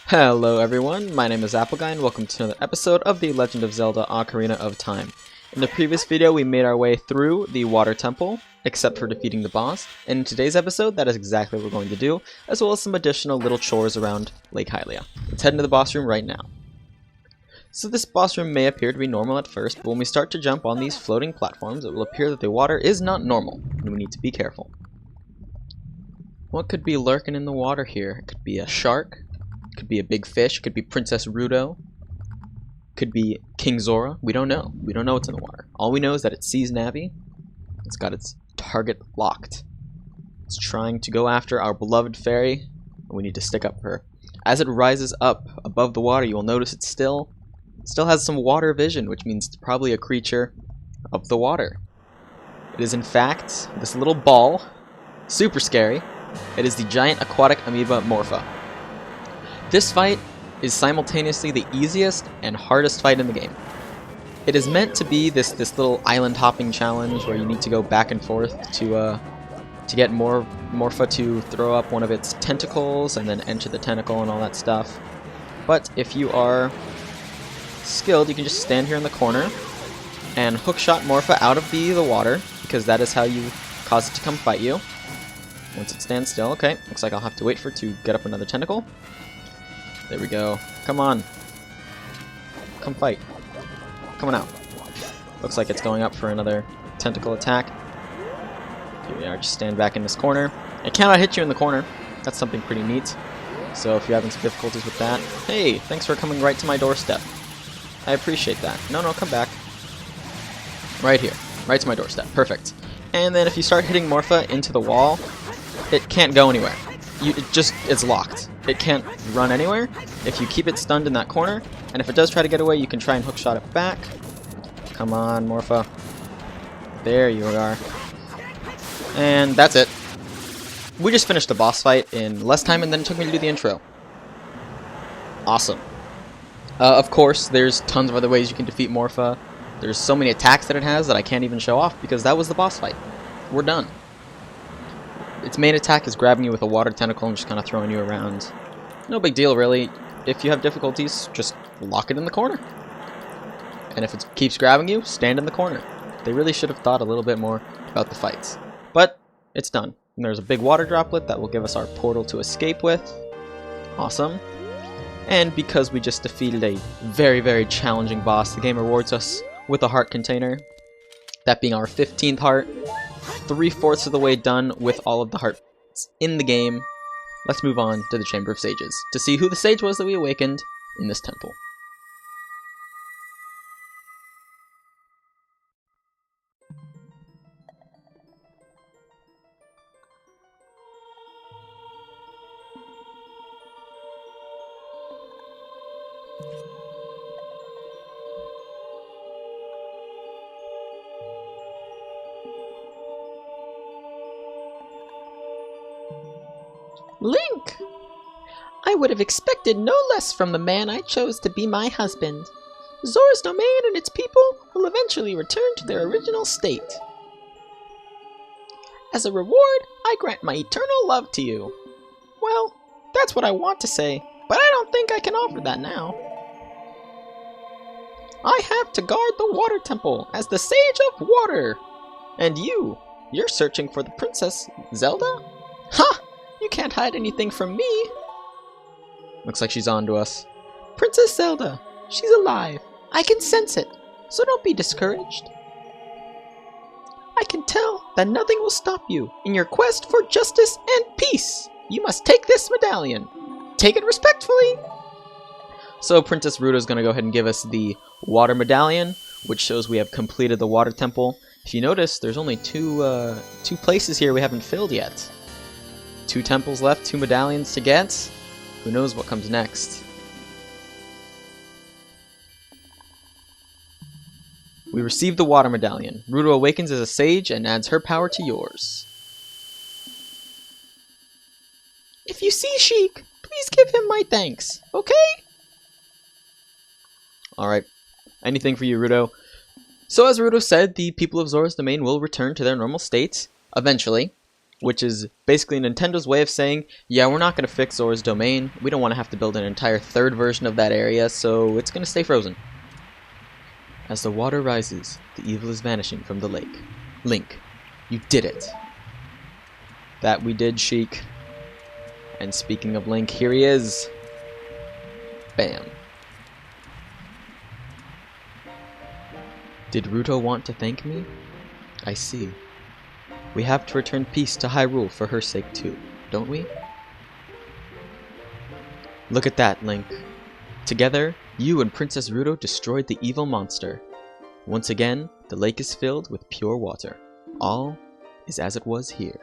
Hello everyone, my name is Appleguy and welcome to another episode of The Legend of Zelda Ocarina of Time. In the previous video we made our way through the water temple, except for defeating the boss, and in today's episode that is exactly what we're going to do, as well as some additional little chores around Lake Hylia. Let's head into the boss room right now. So this boss room may appear to be normal at first, but when we start to jump on these floating platforms it will appear that the water is not normal, and we need to be careful. What could be lurking in the water here? It could be a shark. Could be a big fish, could be Princess Ruto, could be King Zora. We don't know. We don't know what's in the water. All we know is that it sees Navi. It's got its target locked. It's trying to go after our beloved fairy, and we need to stick up for her. As it rises up above the water, you will notice it still has some water vision, which means it's probably a creature of the water. It is in fact this little ball, super scary. It is the giant aquatic amoeba Morpha. This fight is simultaneously the easiest and hardest fight in the game. It is meant to be this little island hopping challenge where you need to go back and forth to get Morpha to throw up one of its tentacles and then enter the tentacle and all that stuff. But if you are skilled, you can just stand here in the corner and hookshot Morpha out of the water, because that is how you cause it to come fight you. Once it stands still, okay, looks like I'll have to wait for it to get up another tentacle. There we go. Come on. Come fight. Come on out. Looks like it's going up for another tentacle attack. Here we are. Just stand back in this corner. It cannot hit you in the corner. That's something pretty neat. So if you're having some difficulties with that, hey, thanks for coming right to my doorstep. I appreciate that. No, come back. Right here. Right to my doorstep. Perfect. And then if you start hitting Morpha into the wall, it can't go anywhere. It's locked. It can't run anywhere. If you keep it stunned in that corner, and if it does try to get away, you can try and hookshot it back. Come on, Morpha. There you are. And that's it. We just finished the boss fight in less time, and then it took me to do the intro. Awesome. Of course, there's tons of other ways you can defeat Morpha. There's so many attacks that it has that I can't even show off, because that was the boss fight. We're done. Its main attack is grabbing you with a water tentacle and just kind of throwing you around. No big deal, really. If you have difficulties, just lock it in the corner. And if it keeps grabbing you, stand in the corner. They really should have thought a little bit more about the fights. But it's done. And there's a big water droplet that will give us our portal to escape with. Awesome. And because we just defeated a very, very challenging boss, the game rewards us with a heart container. That being our 15th heart. 3/4 of the way done with all of the hearts in the game. Let's move on to the Chamber of Sages to see who the sage was that we awakened in this temple. Link! I would have expected no less from the man I chose to be my husband. Zora's domain and its people will eventually return to their original state. As a reward, I grant my eternal love to you. Well, that's what I want to say, but I don't think I can offer that now. I have to guard the water temple as the Sage of Water. And you're searching for the Princess Zelda? Ha! You can't hide anything from me. Looks like she's on to us. Princess Zelda, she's alive. I can sense it, so don't be discouraged. I can tell that nothing will stop you in your quest for justice and peace. You must take this medallion. Take it respectfully. So Princess Ruto's going to go ahead and give us the water medallion, which shows we have completed the water temple. If you notice, there's only two places here we haven't filled yet. 2 temples left, 2 medallions to get. Who knows what comes next? We received the water medallion. Ruto awakens as a sage and adds her power to yours. If you see Sheik, please give him my thanks, okay? Alright. Anything for you, Ruto. So as Ruto said, the people of Zora's domain will return to their normal state, eventually. which is basically Nintendo's way of saying, yeah, we're not going to fix Zora's Domain. We don't want to have to build an entire third version of that area, so it's going to stay frozen. As the water rises, the evil is vanishing from the lake. Link, you did it. That we did, Sheik. And speaking of Link, here he is. Bam. Did Ruto want to thank me? I see. We have to return peace to Hyrule for her sake too, don't we? Look at that, Link. Together, you and Princess Ruto destroyed the evil monster. Once again, the lake is filled with pure water. All is as it was here.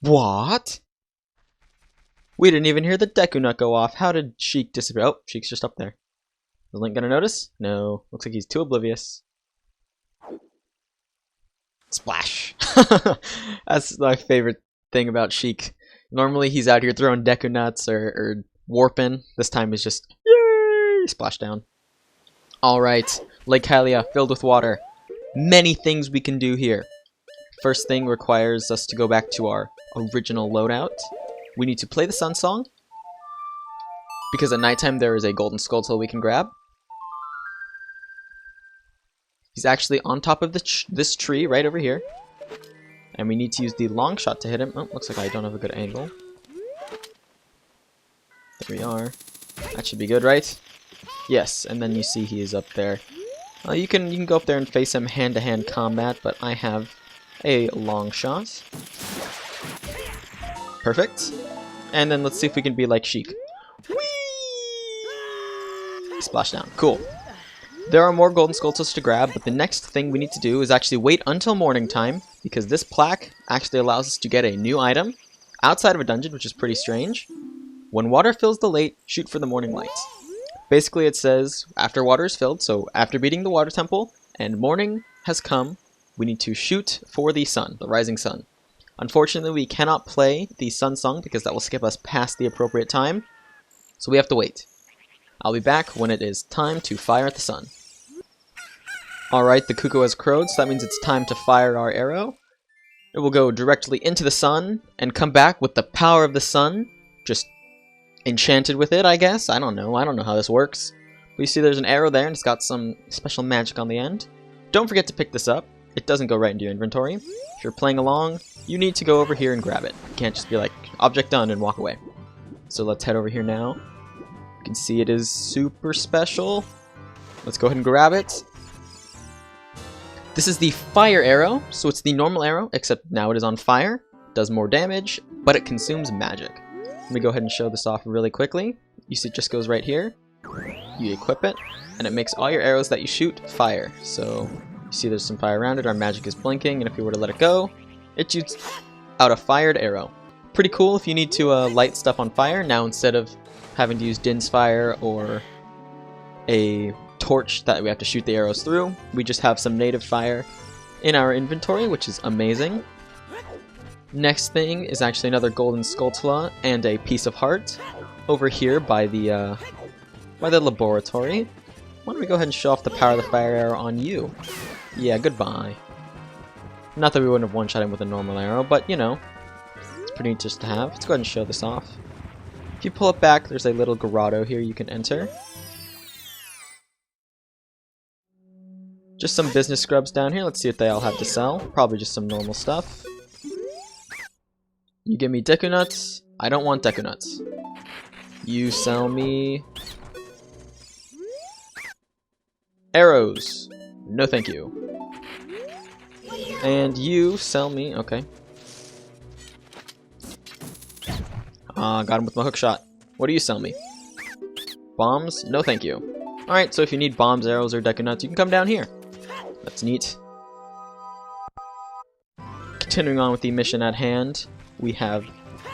What? We didn't even hear the Deku Nut go off. How did Sheik disappear? Oh, Sheik's just up there. Is Link gonna notice? No. Looks like he's too oblivious. Splash! That's my favorite thing about Sheik. Normally he's out here throwing Deku Nuts or warping. This time he's just, yay! Splashdown. Alright, Lake Hylia filled with water. Many things we can do here. First thing requires us to go back to our original loadout. We need to play the Sun Song, because at nighttime there is a golden Skulltula we can grab. He's actually on top of this tree right over here, and we need to use the long shot to hit him. Oh, looks like I don't have a good angle. There we are. That should be good, right? Yes, and then you see he is up there. You can go up there and face him hand-to-hand combat, but I have a long shot. Perfect. And then let's see if we can be like Sheik. Whee! Splashdown. Cool. There are more golden Skulltulas to grab, but the next thing we need to do is actually wait until morning time, because this plaque actually allows us to get a new item outside of a dungeon, which is pretty strange. When water fills the lake, shoot for the morning light. Basically it says, after water is filled, so after beating the water temple, and morning has come, we need to shoot for the sun, the rising sun. Unfortunately, we cannot play the Sun Song because that will skip us past the appropriate time, so we have to wait. I'll be back when it is time to fire at the sun. Alright, the cuckoo has crowed, so that means it's time to fire our arrow. It will go directly into the sun and come back with the power of the sun, just enchanted with it, I guess. I don't know how this works. But you see there's an arrow there and it's got some special magic on the end. Don't forget to pick this up. It doesn't go right into your inventory. If you're playing along, you need to go over here and grab it. You can't just be like, object done, and walk away. So let's head over here now. You can see it is super special. Let's go ahead and grab it. This is the fire arrow, so it's the normal arrow, except now it is on fire. It does more damage, but it consumes magic. Let me go ahead and show this off really quickly. You see it just goes right here. You equip it, and it makes all your arrows that you shoot fire. So you see there's some fire around it, our magic is blinking, and if we were to let it go, it shoots out a fired arrow. Pretty cool if you need to light stuff on fire. Now instead of having to use Din's fire or a torch that we have to shoot the arrows through, we just have some native fire in our inventory, which is amazing. Next thing is actually another golden Skulltula and a piece of heart over here by the laboratory. Why don't we go ahead and show off the power of the fire arrow on you? Yeah, goodbye. Not that we wouldn't have one-shot him with a normal arrow, but you know, it's pretty neat just to have. Let's go ahead and show this off. If you pull it back, there's a little grotto here you can enter. Just some business scrubs down here. Let's see what they all have to sell. Probably just some normal stuff. You give me Deku Nuts. I don't want Deku Nuts. You sell me arrows. No thank you. And you sell me, okay. Got him with my hook shot. What do you sell me? Bombs? No thank you. Alright, so if you need bombs, arrows, or Deku Nuts, you can come down here. That's neat. Continuing on with the mission at hand, we have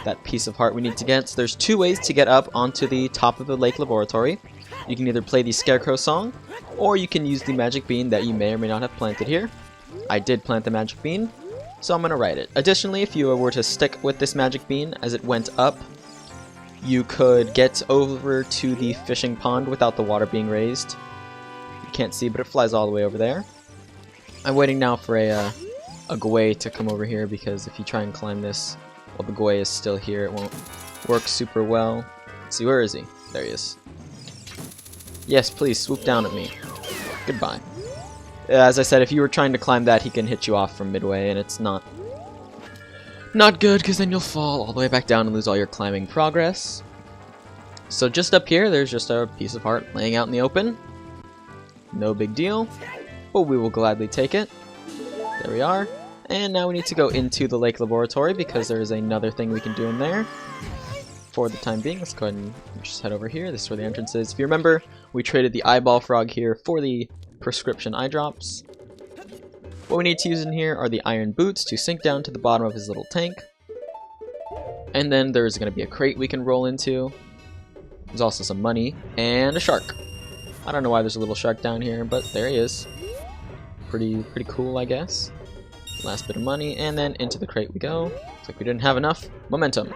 that piece of heart we need to get. So there's two ways to get up onto the top of the lake laboratory. You can either play the Scarecrow song, or you can use the magic bean that you may or may not have planted here. I did plant the magic bean, so I'm going to write it. Additionally, if you were to stick with this magic bean as it went up, you could get over to the fishing pond without the water being raised. You can't see, but it flies all the way over there. I'm waiting now for a Gwei to come over here, because if you try and climb this while the Gwei is still here, it won't work super well. Let's see, where is he? There he is. Yes, please, swoop down at me. Goodbye. As I said, if you were trying to climb that, he can hit you off from midway, and it's not good, because then you'll fall all the way back down and lose all your climbing progress. So just up here, there's just a piece of heart laying out in the open. No big deal, but we will gladly take it. There we are. And now we need to go into the lake laboratory, because there is another thing we can do in there. For the time being, let's go ahead and just head over here. This is where the entrance is. If you remember, we traded the eyeball frog here for the prescription eye drops. What we need to use in here are the iron boots to sink down to the bottom of his little tank. And then there's going to be a crate we can roll into. There's also some money and a shark. I don't know why there's a little shark down here, but there he is. Pretty cool, I guess. Last bit of money, and then into the crate we go. Looks like we didn't have enough momentum.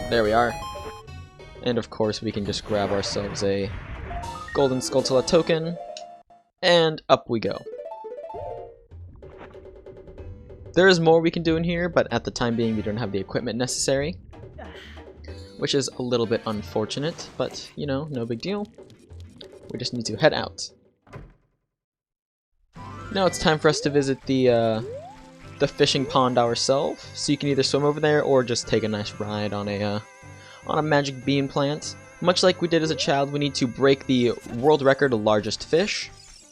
There we are. And of course we can just grab ourselves a golden Skulltula token, and up we go. There is more we can do in here, but at the time being we don't have the equipment necessary, which is a little bit unfortunate, but you know, no big deal. We just need to head out. Now it's time for us to visit the fishing pond ourselves, so you can either swim over there or just take a nice ride on a magic bean plant. Much like we did as a child, we need to break the world record of largest fish,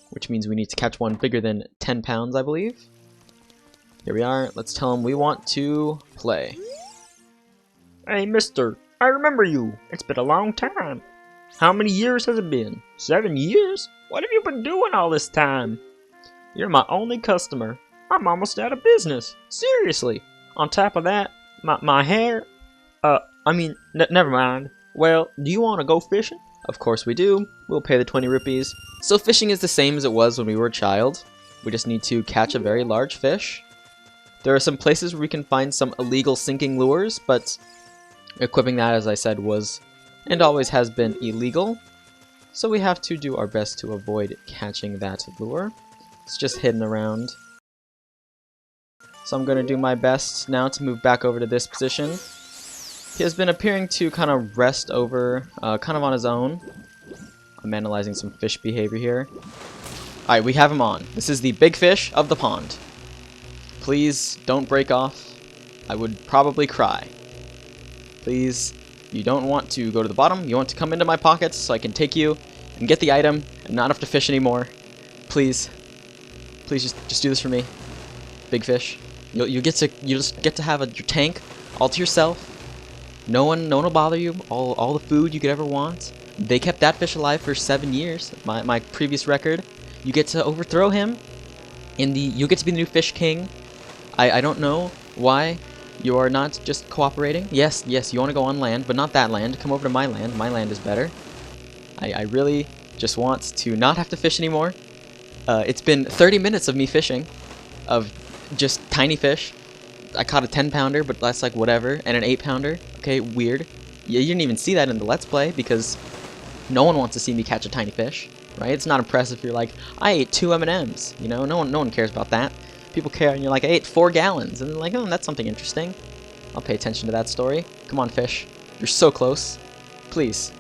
which means we need to catch one bigger than 10 pounds, I believe. Here we are. Let's tell him we want to play. Hey, mister, I remember you. It's been a long time. How many years has it been? 7 years? What have you been doing all this time? You're my only customer. I'm almost out of business. Seriously. On top of that, my hair... never mind. Well, do you want to go fishing? Of course we do. We'll pay the 20 rupees. So fishing is the same as it was when we were a child. We just need to catch a very large fish. There are some places where we can find some illegal sinking lures, but equipping that, as I said, was and always has been illegal. So we have to do our best to avoid catching that lure. It's just hidden around. So I'm going to do my best now to move back over to this position. He has been appearing to kind of rest over, kind of on his own. I'm analyzing some fish behavior here. Alright, we have him on. This is the big fish of the pond. Please don't break off. I would probably cry. Please, you don't want to go to the bottom. You want to come into my pockets so I can take you and get the item and not have to fish anymore. Please. Please just do this for me. Big fish. You just get to have your tank all to yourself. No one will bother you. All the food you could ever want. They kept that fish alive for 7 years. My previous record. You get to overthrow him. You get to be the new fish king. I don't know why you are not just cooperating. Yes, you want to go on land, but not that land. Come over to my land. My land is better. I really just want to not have to fish anymore. It's been 30 minutes of me fishing, of just tiny fish. I caught a 10-pounder, but that's like whatever, and an 8-pounder. Okay, weird. Yeah, you didn't even see that in the Let's Play, because no one wants to see me catch a tiny fish, right? It's not impressive if you're like, I ate 2 M&Ms, you know? No one cares about that. People care, and you're like, I ate 4 gallons, and they're like, oh, that's something interesting. I'll pay attention to that story. Come on, fish. You're so close. Please.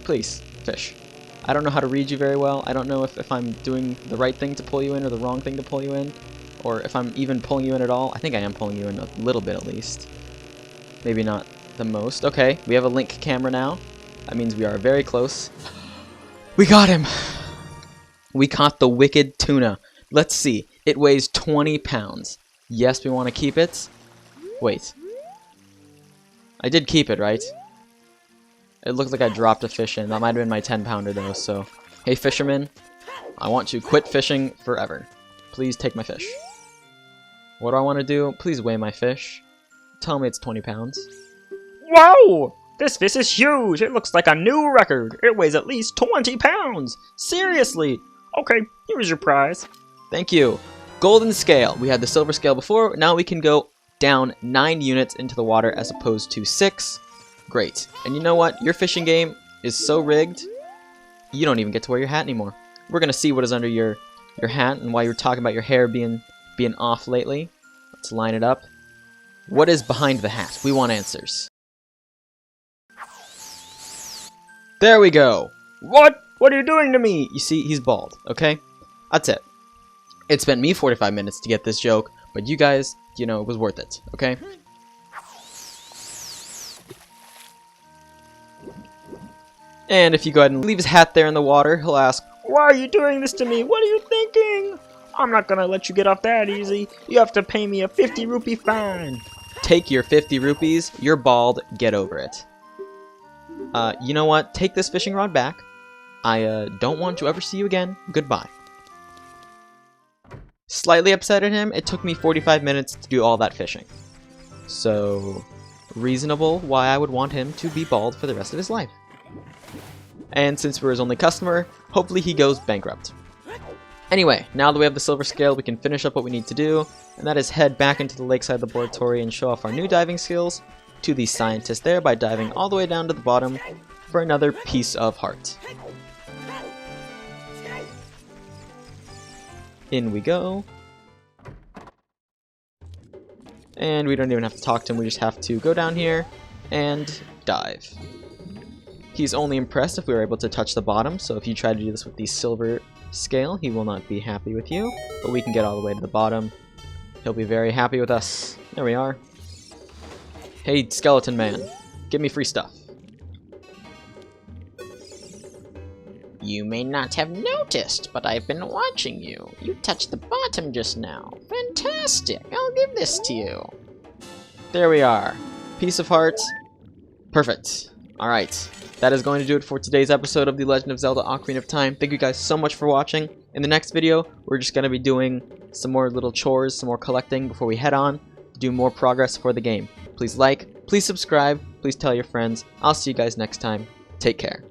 Please, fish. I don't know how to read you very well. I don't know if I'm doing the right thing to pull you in or the wrong thing to pull you in, or if I'm even pulling you in at all. I think I am pulling you in a little bit at least. Maybe not the most. Okay, we have a link camera now. That means we are very close. We got him! We caught the wicked tuna. Let's see. It weighs 20 pounds. Yes, we want to keep it. Wait. I did keep it, right? It looked like I dropped a fish in. That might have been my 10-pounder though, so... Hey, fisherman. I want to quit fishing forever. Please take my fish. What do I want to do? Please weigh my fish. Tell me it's 20 pounds. Whoa! This fish is huge. It looks like a new record. It weighs at least 20 pounds. Seriously. Okay, here's your prize. Thank you. Golden scale. We had the silver scale before. Now we can go down 9 units into the water as opposed to 6. Great. And you know what? Your fishing game is so rigged, you don't even get to wear your hat anymore. We're going to see what is under your hat and why you were talking about your hair being off lately. Let's line it up. What is behind the hat? We want answers. There we go. What? What are you doing to me? You see, he's bald, okay? That's it. It spent me 45 minutes to get this joke, but you guys, you know, it was worth it, okay? And if you go ahead and leave his hat there in the water, he'll ask, Why are you doing this to me? What are you thinking? I'm not gonna let you get off that easy. You have to pay me a 50 rupee fine. take your 50 rupees, you're bald, get over it. You know what? Take this fishing rod back. I don't want to ever see you again. Goodbye. Slightly upset at him, it took me 45 minutes to do all that fishing. So, reasonable why I would want him to be bald for the rest of his life. And since we're his only customer, hopefully he goes bankrupt. Anyway, now that we have the silver scale, we can finish up what we need to do, and that is head back into the lakeside laboratory and show off our new diving skills to the scientist there by diving all the way down to the bottom for another piece of heart. In we go. And we don't even have to talk to him, we just have to go down here and dive. He's only impressed if we were able to touch the bottom, so if you try to do this with the silver scale, he will not be happy with you. But we can get all the way to the bottom. He'll be very happy with us. There we are. Hey, skeleton man, give me free stuff. You may not have noticed, but I've been watching you. You touched the bottom just now. Fantastic! I'll give this to you. There we are. Piece of heart. Perfect. Alright. That is going to do it for today's episode of The Legend of Zelda Ocarina of Time. Thank you guys so much for watching. In the next video, we're just going to be doing some more little chores, some more collecting before we head on to do more progress for the game. Please like, please subscribe, please tell your friends. I'll see you guys next time. Take care.